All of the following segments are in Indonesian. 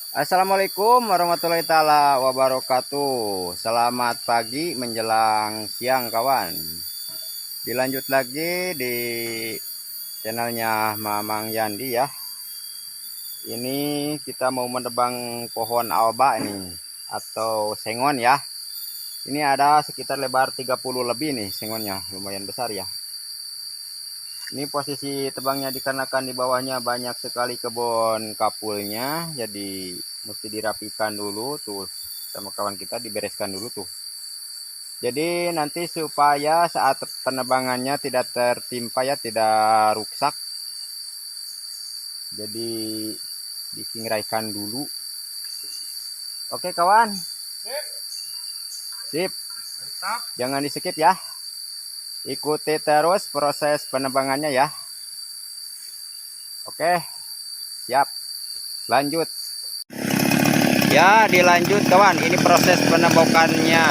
Assalamualaikum warahmatullahi taala wabarakatuh. Selamat pagi menjelang siang kawan. Dilanjut lagi di channelnya Mamang Yandi ya. Ini kita mau menebang pohon alba ini atau sengon ya. Ini ada sekitar lebar 30 lebih nih sengonnya, lumayan besar ya. Ini posisi tebangnya dikarenakan di bawahnya banyak sekali kebun kapulnya, jadi mesti dirapikan dulu tuh sama kawan kita, dibereskan dulu tuh. Jadi nanti supaya saat penebangannya tidak tertimpa ya, tidak rusak. Jadi disingiraikan dulu. Oke kawan. Sip. Mantap. Jangan di skip ya. Ikuti terus proses penebangannya ya. Oke. Siap. Lanjut. Ya, dilanjut kawan. Ini proses penembakannya.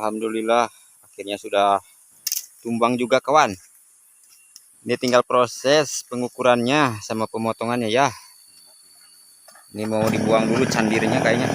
Alhamdulillah akhirnya sudah tumbang juga kawan. Ini tinggal proses pengukurannya sama pemotongannya ya. Ini mau dibuang dulu candirnya kayaknya.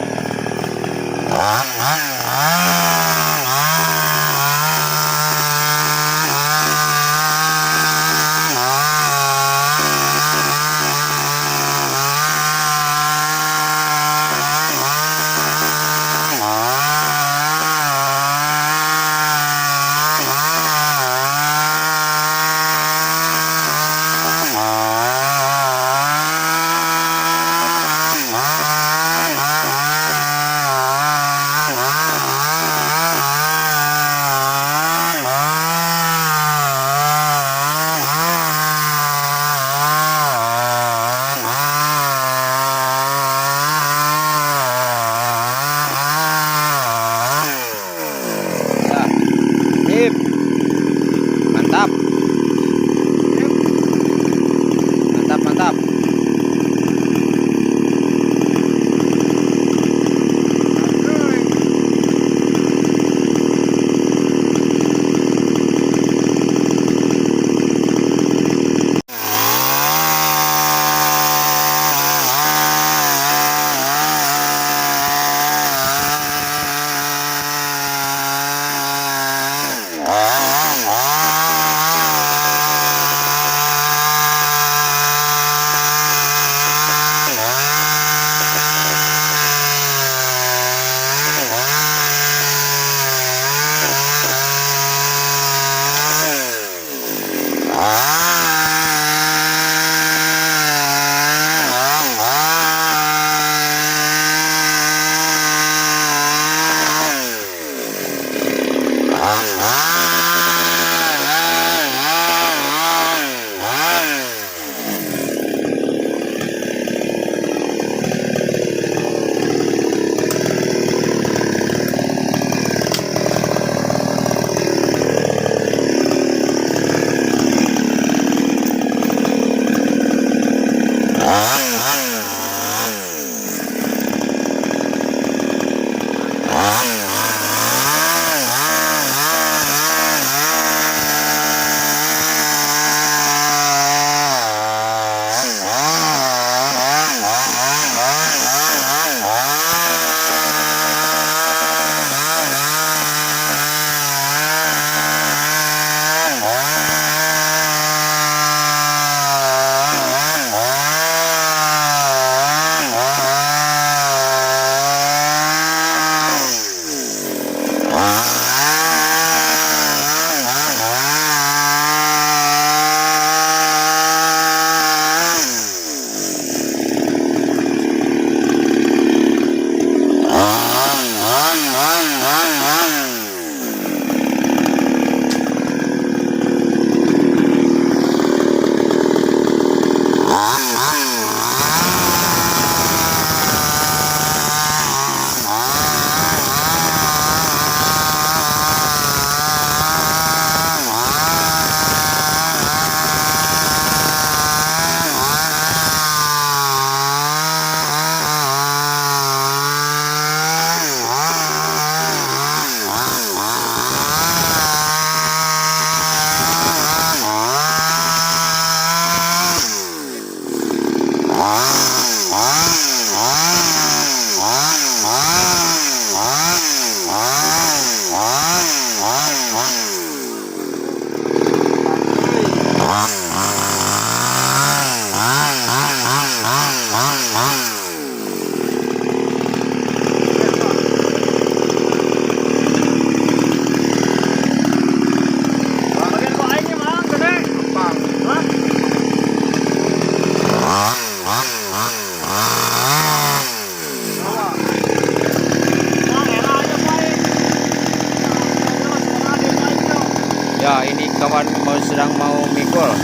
Ya, ini kawan sedang mau mikul.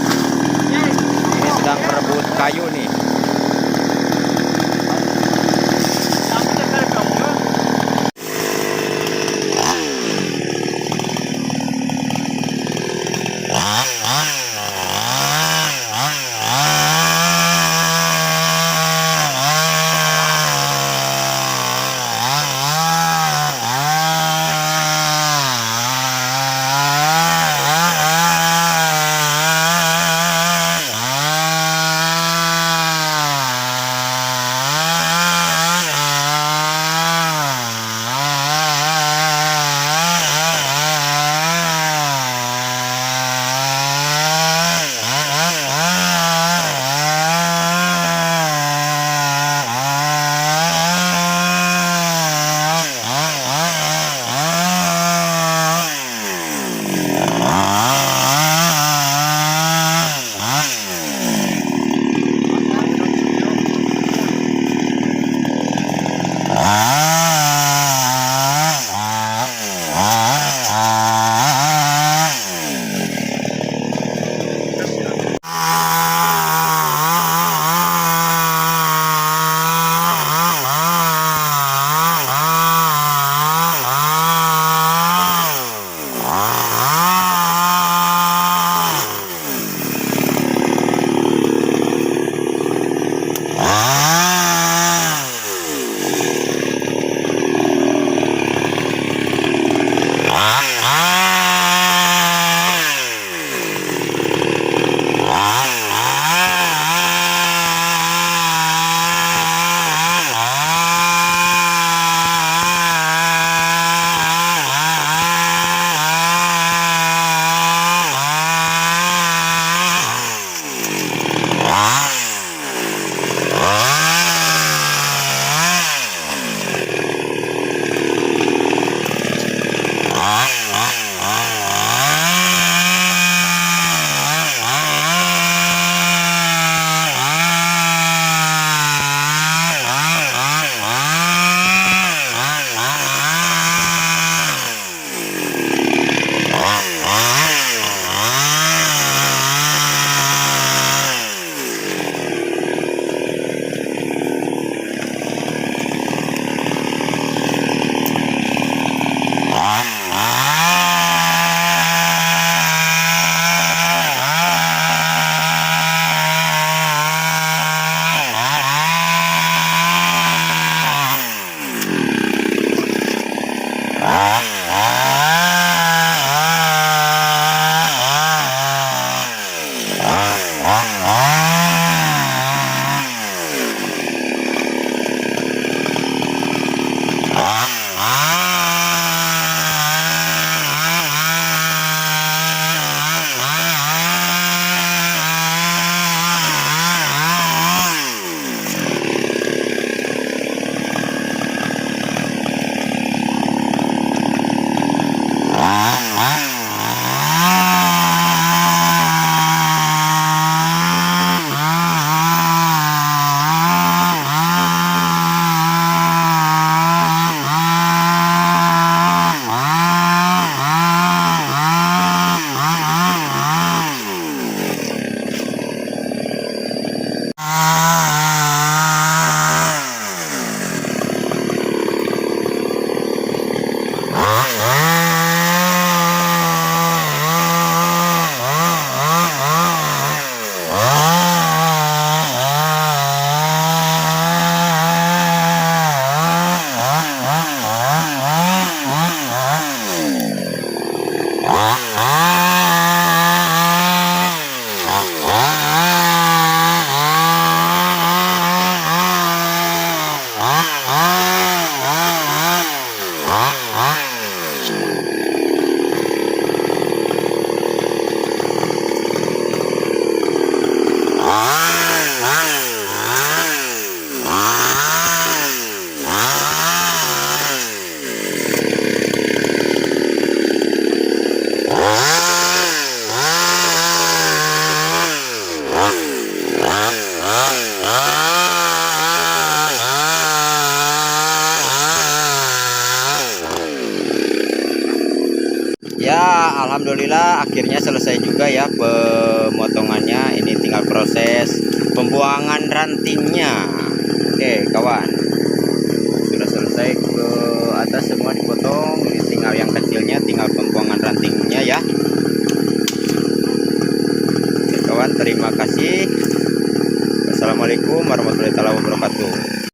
Ini sedang berebut kayu nih. Ya, alhamdulillah akhirnya selesai juga ya pemotongannya. Ini tinggal proses pembuangan rantingnya. Oke kawan, sudah selesai ke atas semua dipotong. Ini tinggal yang kecilnya, tinggal pembuangan rantingnya ya. Oke kawan, terima kasih. Assalamualaikum warahmatullahi wabarakatuh.